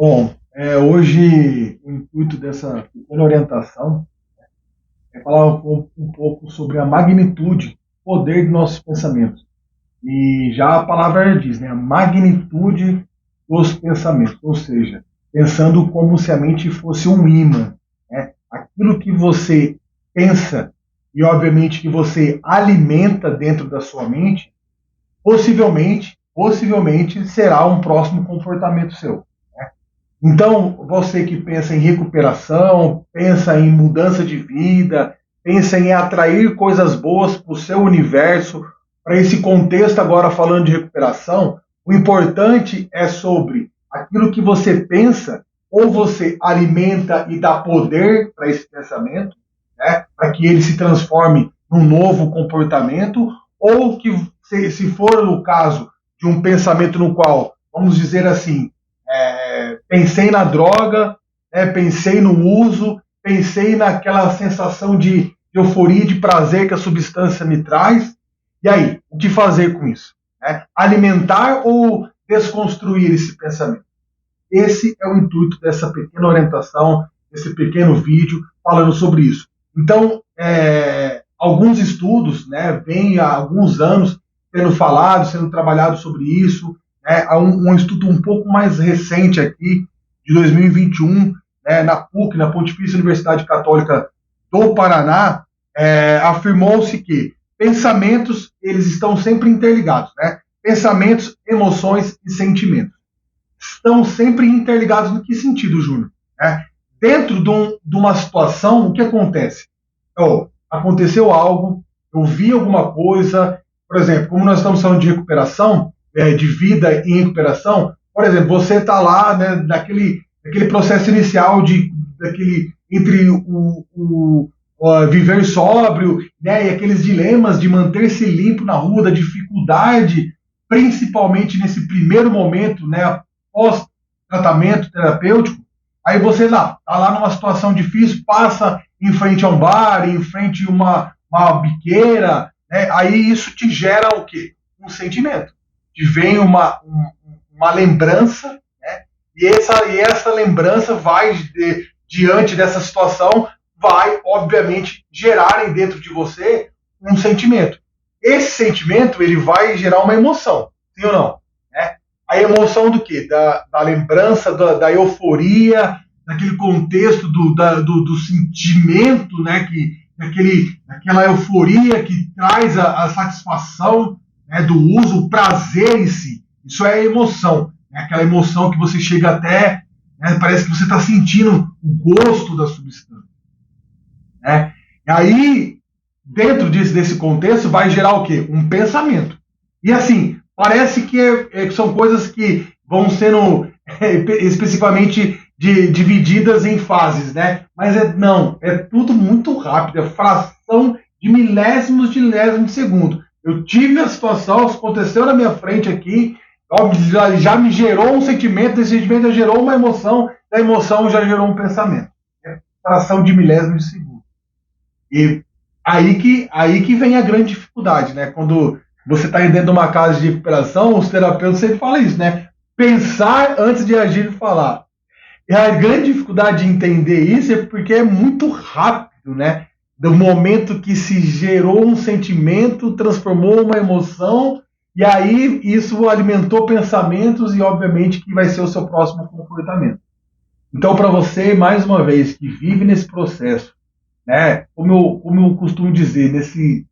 Bom, hoje o intuito dessa pequena orientação é falar um pouco sobre a magnitude, poder de nossos pensamentos. E já a palavra diz, né, a magnitude dos pensamentos, ou seja, pensando como se a mente fosse um imã, né? Aquilo que você pensa e obviamente que você alimenta dentro da sua mente, possivelmente será um próximo comportamento seu. Então, você que pensa em recuperação, pensa em mudança de vida, pensa em atrair coisas boas para o seu universo, para esse contexto agora falando de recuperação, o importante é sobre aquilo que você pensa, ou você alimenta e dá poder para esse pensamento, né, para que ele se transforme num novo comportamento, ou que, se for no caso de um pensamento no qual, vamos dizer assim, pensei na droga, pensei no uso, pensei naquela sensação de euforia, de prazer que a substância me traz. E aí, o que fazer com isso? Alimentar ou desconstruir esse pensamento? Esse é o intuito dessa pequena orientação, desse pequeno vídeo falando sobre isso. Então, alguns estudos, vêm há alguns anos sendo falado, sendo trabalhado sobre isso. Há um estudo um pouco mais recente aqui, de 2021, na PUC, na Pontifícia Universidade Católica do Paraná, afirmou-se que pensamentos, eles estão sempre interligados, né? Pensamentos, emoções e sentimentos estão sempre interligados. No que sentido, Júnior? Dentro de uma situação, o que acontece? Aconteceu algo, eu vi alguma coisa, por exemplo, como nós estamos falando de recuperação, de vida em recuperação, por exemplo, você está lá, né, naquele processo inicial entre o viver sóbrio, né, e aqueles dilemas de manter-se limpo na rua, da dificuldade, principalmente nesse primeiro momento, né, pós-tratamento terapêutico. Aí você está lá numa situação difícil, passa em frente a um bar, em frente a uma biqueira, né, aí isso te gera o quê? Um sentimento. Te vem uma lembrança, né, e essa lembrança vai, diante dessa situação, vai, obviamente, gerar dentro de você um sentimento. Esse sentimento, ele vai gerar uma emoção, sim ou não? A emoção do quê? Da lembrança, da euforia, daquele contexto do sentimento, né? Daquela euforia que traz a satisfação, né, do uso, o prazer em si. Isso é emoção. Né? Aquela emoção que você chega até, né, parece que você está sentindo o gosto da substância. Né? E aí, dentro desse contexto, vai gerar o quê? Um pensamento. E assim, parece que são coisas que vão sendo especificamente divididas em fases, né? Mas não, é tudo muito rápido, é fração de milésimos de segundo. Eu tive a situação, aconteceu na minha frente aqui, já me gerou um sentimento, esse sentimento já gerou uma emoção, da emoção já gerou um pensamento. É fração de milésimos de segundo. E aí que vem a grande dificuldade, né? Quando você está dentro de uma casa de recuperação, os terapeutas sempre falam isso, né? Pensar antes de agir e falar. E a grande dificuldade de entender isso é porque é muito rápido, né? Do momento que se gerou um sentimento, transformou uma emoção, e aí isso alimentou pensamentos e, obviamente, que vai ser o seu próximo comportamento. Então, para você, mais uma vez, que vive nesse processo, né? Como eu costumo dizer, nesse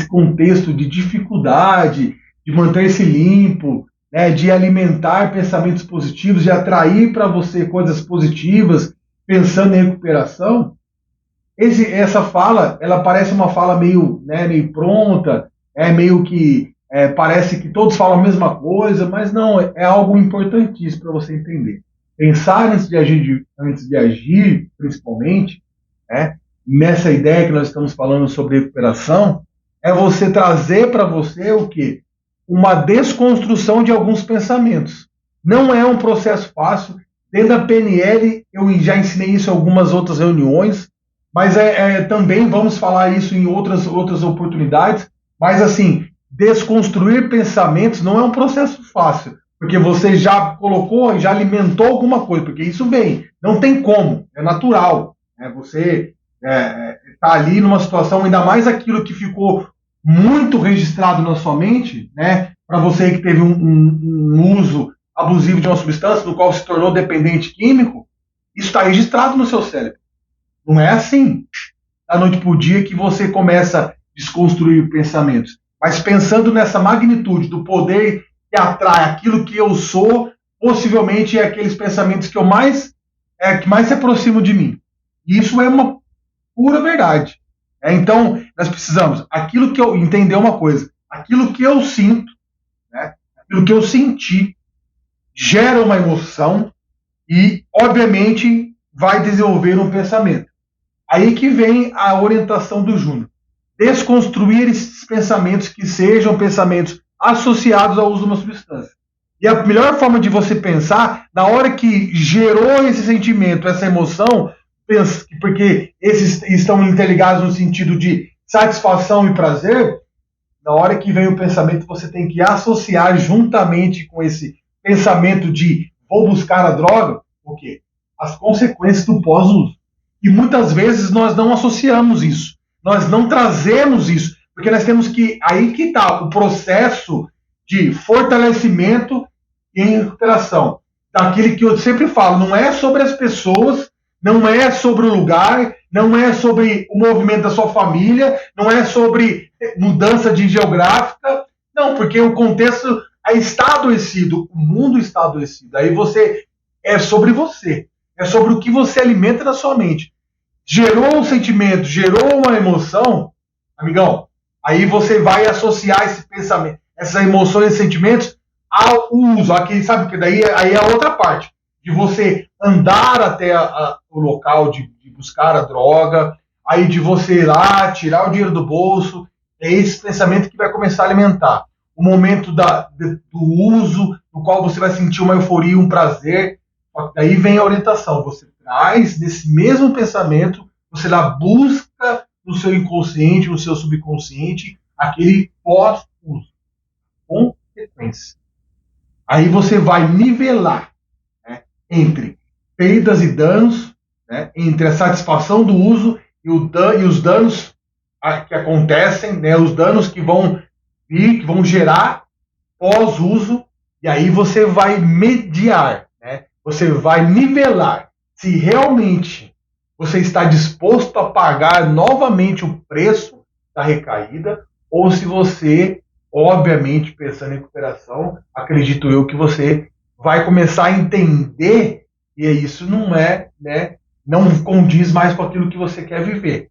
contexto de dificuldade, de manter-se limpo, né, de alimentar pensamentos positivos, de atrair para você coisas positivas, pensando em recuperação, essa fala, ela parece uma fala meio, né, meio pronta, meio que parece que todos falam a mesma coisa, mas não, é algo importantíssimo para você entender. Pensar antes de agir, principalmente, né, nessa ideia que nós estamos falando sobre recuperação, é você trazer para você o quê? Uma desconstrução de alguns pensamentos. Não é um processo fácil. Dentro da PNL, eu já ensinei isso em algumas outras reuniões, mas também vamos falar isso em outras oportunidades. Mas, assim, desconstruir pensamentos não é um processo fácil. porque você já colocou e já alimentou alguma coisa, porque isso vem, não tem como, é natural. Né? Você está ali numa situação, ainda mais aquilo que ficou muito registrado na sua mente, né? Para você que teve um uso abusivo de uma substância, no qual se tornou dependente químico, isso está registrado no seu cérebro. Não é assim, da noite para o dia, que você começa a desconstruir pensamentos. Mas pensando nessa magnitude do poder que atrai aquilo que eu sou, possivelmente é aqueles pensamentos que que mais se aproximam de mim. E isso é uma pura verdade. Então, nós precisamos, aquilo que eu entender uma coisa, aquilo que eu sinto, né, aquilo que eu senti, gera uma emoção e, obviamente, vai desenvolver um pensamento. Aí que vem a orientação do Júnior. Desconstruir esses pensamentos que sejam pensamentos associados ao uso de uma substância. E a melhor forma de você pensar, na hora que gerou esse sentimento, essa emoção, porque esses estão interligados no sentido de satisfação e prazer, na hora que vem o pensamento, você tem que associar juntamente com esse pensamento de vou buscar a droga, o quê? As consequências do pós-uso. E muitas vezes nós não associamos isso, nós não trazemos isso, porque nós temos que, aí que está o processo de fortalecimento e recuperação. Daquele que eu sempre falo, não é sobre as pessoas, não é sobre o lugar, não é sobre o movimento da sua família, não é sobre mudança de geográfica, não, porque o contexto está adoecido, o mundo está adoecido. Aí você é sobre você, é sobre o que você alimenta na sua mente. Gerou um sentimento, gerou uma emoção, amigão, aí você vai associar esse pensamento, essas emoções e sentimentos ao uso. Aqui, sabe que daí aí é a outra parte de você andar até o local de buscar a droga, aí de você ir lá, tirar o dinheiro do bolso, é esse pensamento que vai começar a alimentar. O momento do uso, no qual você vai sentir uma euforia, um prazer, daí vem a orientação, você traz desse mesmo pensamento, você lá busca no seu inconsciente, no seu subconsciente, aquele pós-uso, consequência. Aí você vai nivelar, né, entre perdas e danos, né, entre a satisfação do uso e os danos que acontecem, né, os danos que vão vir, que vão gerar pós-uso, e aí você vai mediar, né, você vai nivelar se realmente você está disposto a pagar novamente o preço da recaída, ou se você, obviamente, pensando em recuperação, acredito eu que você vai começar a entender que isso não é, né, não condiz mais com aquilo que você quer viver.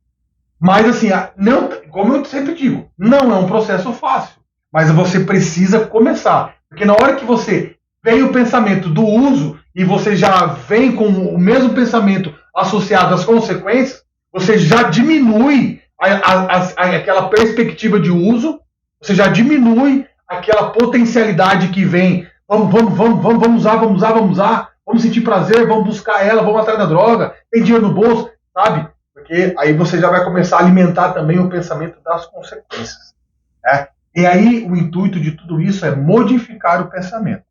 Mas assim, não, como eu sempre digo, não é um processo fácil, mas você precisa começar, porque na hora que você vem o pensamento do uso e você já vem com o mesmo pensamento associado às consequências, você já diminui aquela perspectiva de uso, você já diminui aquela potencialidade que vem. Vamos usar, vamos sentir prazer, vamos buscar ela, vamos atrás da droga, tem dinheiro no bolso, sabe? Porque aí você já vai começar a alimentar também o pensamento das consequências. Né? E aí o intuito de tudo isso é modificar o pensamento.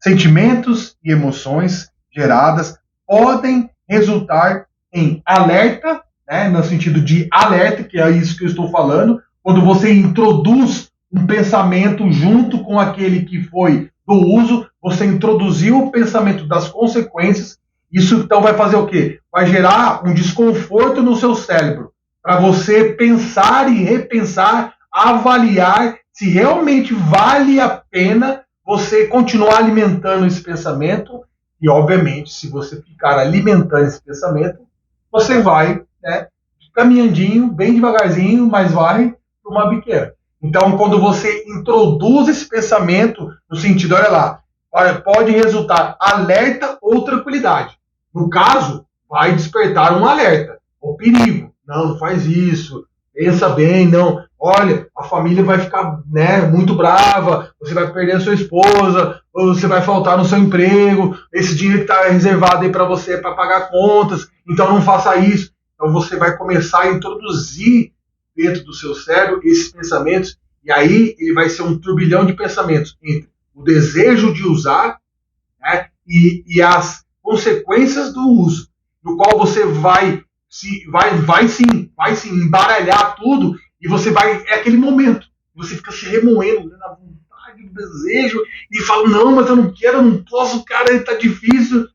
Sentimentos e emoções geradas podem resultar em alerta, né, no sentido de alerta, que é isso que eu estou falando, quando você introduz um pensamento junto com aquele que foi do uso, você introduziu o pensamento das consequências, isso então vai fazer o quê? Vai gerar um desconforto no seu cérebro, para você pensar e repensar, avaliar se realmente vale a pena você continuar alimentando esse pensamento. E, obviamente, se você ficar alimentando esse pensamento, você vai, né, caminhandinho, bem devagarzinho, mas vai para uma biqueira. Então, quando você introduz esse pensamento no sentido, olha lá, pode resultar alerta ou tranquilidade. No caso, vai despertar um alerta, o perigo. Não faz isso, pensa bem, não. Olha, a família vai ficar, né, muito brava, você vai perder a sua esposa, ou você vai faltar no seu emprego, esse dinheiro que está reservado aí para você para pagar contas, então não faça isso. Então você vai começar a introduzir dentro do seu cérebro esses pensamentos, e aí ele vai ser um turbilhão de pensamentos entre o desejo de usar, né, e as consequências do uso, no qual você vai se embaralhar tudo e você vai, é aquele momento, você fica se remoendo, né, na vontade, no desejo, e fala, não, mas eu não quero, eu não posso, cara, tá difícil.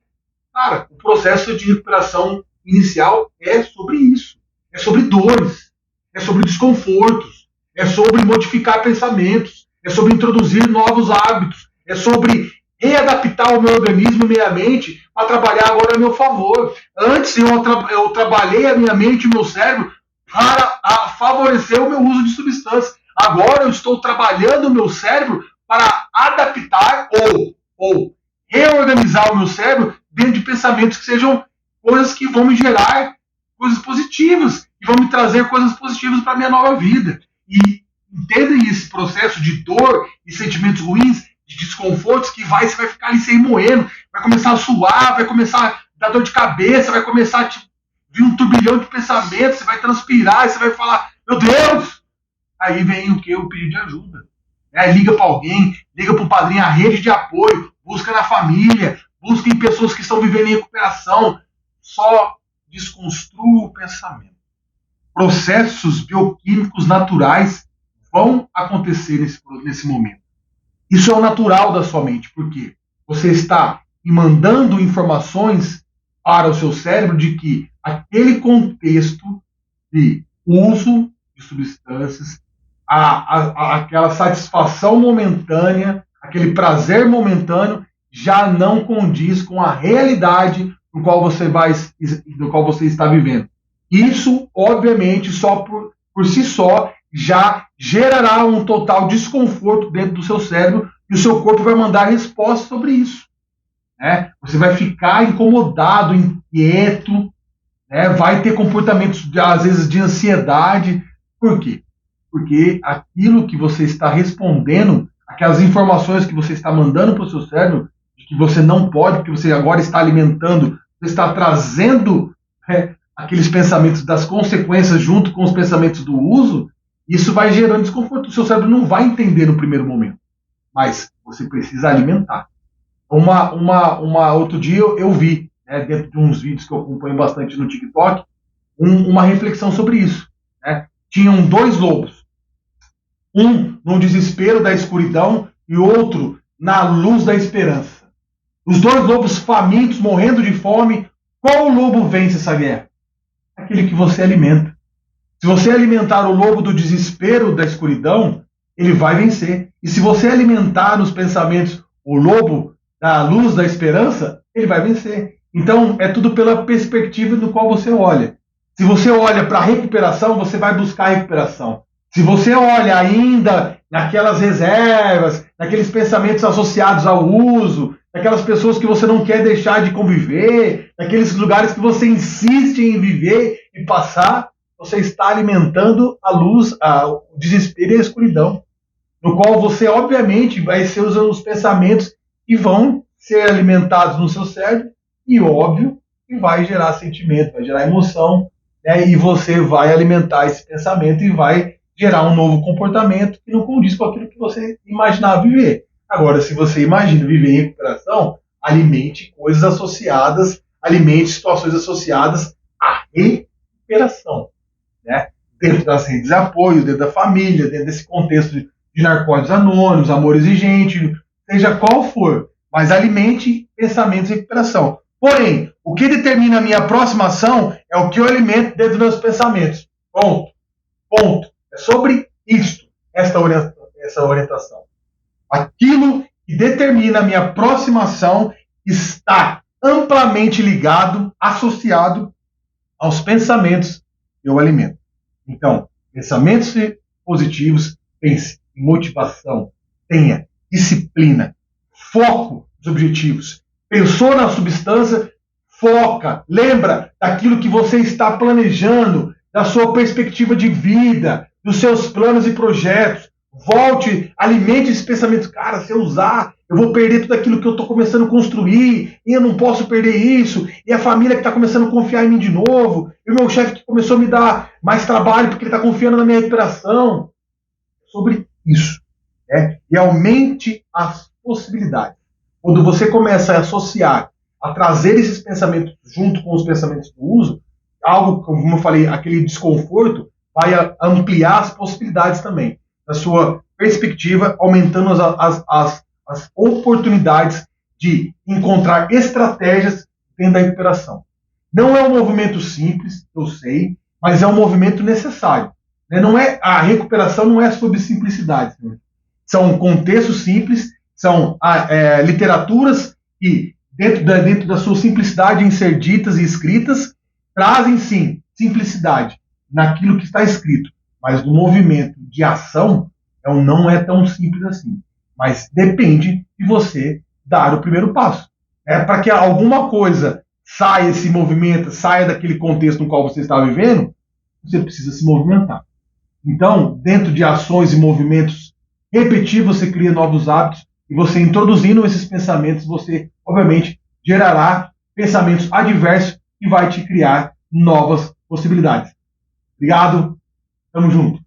Cara, o processo de recuperação inicial é sobre isso. É sobre dores, é sobre desconfortos, é sobre modificar pensamentos, é sobre introduzir novos hábitos, é sobre readaptar o meu organismo e minha mente para trabalhar agora a meu favor. Antes eu trabalhei a minha mente e o meu cérebro para favorecer o meu uso de substâncias. Agora eu estou trabalhando o meu cérebro para adaptar ou reorganizar o meu cérebro dentro de pensamentos que sejam coisas que vão me gerar coisas positivas, que vão me trazer coisas positivas para a minha nova vida. E entendem esse processo de dor e sentimentos ruins, de desconfortos, que você vai ficar ali se remoendo, vai começar a suar, vai começar a dar dor de cabeça, vai começar a vir um turbilhão de pensamentos, você vai transpirar, você vai falar, meu Deus! Aí vem o que? O pedido de ajuda. Liga para alguém, liga para um padrinho, a rede de apoio, busca na família, busca em pessoas que estão vivendo em recuperação. Só desconstrua o pensamento. Processos bioquímicos naturais vão acontecer nesse momento. Isso é o natural da sua mente, porque você está mandando informações para o seu cérebro de que aquele contexto de uso de substâncias, aquela satisfação momentânea, aquele prazer momentâneo, já não condiz com a realidade no qual você está vivendo. Isso, obviamente, só por si só, já gerará um total desconforto dentro do seu cérebro e o seu corpo vai mandar resposta sobre isso. Né? Você vai ficar incomodado, inquieto, né? Vai ter comportamentos, às vezes, de ansiedade. Por quê? Porque aquilo que você está respondendo, aquelas informações que você está mandando para o seu cérebro, de que você não pode, porque você agora está alimentando, você está trazendo aqueles pensamentos das consequências junto com os pensamentos do uso, isso vai gerando desconforto. O seu cérebro não vai entender no primeiro momento, mas você precisa alimentar. Outro dia eu vi, né, dentro de uns vídeos que eu acompanho bastante no TikTok, uma reflexão sobre isso. Né? Tinham dois lobos, um no desespero da escuridão e outro na luz da esperança. Os dois lobos famintos, morrendo de fome. Qual lobo vence essa guerra? Aquele que você alimenta. Se você alimentar o lobo do desespero da escuridão, ele vai vencer. E se você alimentar nos pensamentos o lobo da luz da esperança, ele vai vencer. Então, é tudo pela perspectiva do qual você olha. Se você olha para a recuperação, você vai buscar a recuperação. Se você olha ainda naquelas reservas, naqueles pensamentos associados ao uso, naquelas pessoas que você não quer deixar de conviver, naqueles lugares que você insiste em viver e passar, você está alimentando a luz, o desespero e a escuridão, no qual você, obviamente, vai ser usando os pensamentos que vão ser alimentados no seu cérebro e, óbvio, que vai gerar sentimento, vai gerar emoção, né? E você vai alimentar esse pensamento e vai gerar um novo comportamento que não condiz com aquilo que você imaginava viver. Agora, se você imagina viver em recuperação, alimente coisas associadas, alimente situações associadas à recuperação. Né? Dentro das redes de apoio, dentro da família, dentro desse contexto de narcóticos anônimos, amor exigente, seja qual for, mas alimente pensamentos de recuperação. Porém, o que determina a minha próxima ação é o que eu alimento dentro dos meus pensamentos. Ponto. Ponto. É sobre isto, essa orientação. Aquilo que determina a minha próxima ação está amplamente ligado, associado aos pensamentos que eu alimento. Então, pensamentos positivos, pense em motivação, tenha disciplina, foco nos objetivos. Pensou na substância, foca, lembra daquilo que você está planejando, da sua perspectiva de vida, dos seus planos e projetos. Volte, alimente esse pensamento. Cara, se eu usar, eu vou perder tudo aquilo que eu estou começando a construir, e eu não posso perder isso, e a família que está começando a confiar em mim de novo, e o meu chefe que começou a me dar mais trabalho porque ele está confiando na minha recuperação. Sobre isso. Né? E aumente as possibilidades. Quando você começa a associar, a trazer esses pensamentos junto com os pensamentos do uso, algo, como eu falei, aquele desconforto vai ampliar as possibilidades também, da sua perspectiva, aumentando as oportunidades de encontrar estratégias dentro da recuperação. Não é um movimento simples, eu sei, mas é um movimento necessário. Não é, a recuperação não é sobre simplicidade. São contextos simples, são literaturas que, dentro da sua simplicidade em ser ditas e escritas, trazem, sim, simplicidade naquilo que está escrito. Mas no movimento de ação, não é tão simples assim. Mas depende de você dar o primeiro passo. Para que alguma coisa saia esse movimento, saia daquele contexto no qual você está vivendo, você precisa se movimentar. Então, dentro de ações e movimentos repetitivos, você cria novos hábitos, e você introduzindo esses pensamentos, você, obviamente, gerará pensamentos adversos e vai te criar novas possibilidades. Obrigado, tamo junto.